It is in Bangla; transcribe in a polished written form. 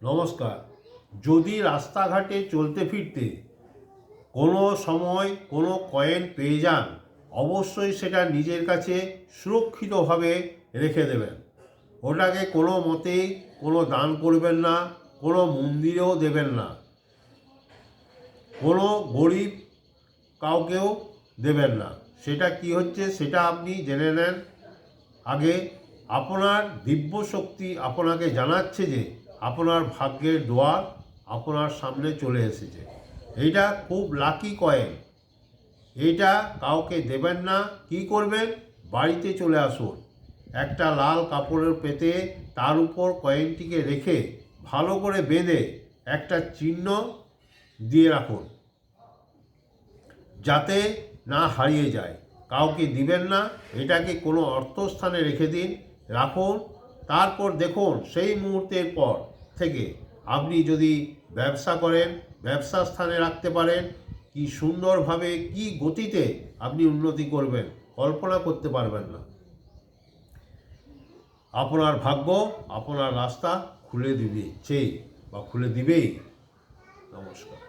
নমস্কার। যদি রাস্তাঘাটে চলতে ফিরতে কোনো সময় কোনো কয়েন পেয়ে যান, অবশ্যই সেটা নিজের কাছে সুরক্ষিতভাবে রেখে দেবেন। ওটাকে কোনো মতেই কোনো দান করবেন না, কোনো মন্দিরেও দেবেন না, কোনো গরিব কাউকেও দেবেন না। সেটা কি হচ্ছে সেটা আপনি জেনে নেন। আগে আপনার দিব্য শক্তি আপনাকে জানাচ্ছে যে আপনার ভাগ্যের দোয়ার আপনার সামনে চলে এসেছে। এইটা খুব লাকি কয়েন। এইটা কাউকে দেবেন না। কি করবেন? বাড়িতে চলে আসুন, একটা লাল কাপড়ের পেতে তার উপর কয়েনটিকে রেখে ভালো করে বেঁধে একটা চিহ্ন দিয়ে রাখুন, যাতে না হারিয়ে যায়। কাউকে দিবেন না, এটাকে কোনো অর্থস্থানে রেখে দিন, রাখুন। তারপর দেখুন সেই মুহূর্তের পর থেকে আপনি যদি ব্যবসা করেন, ব্যবসা স্থানে রাখতে পারেন, কি সুন্দরভাবে কি গতিতে আপনি উন্নতি করবেন কল্পনা করতে পারবেন না। আপনার ভাগ্য আপনার রাস্তা খুলে দিবেই বা খুলে দিবেই। নমস্কার।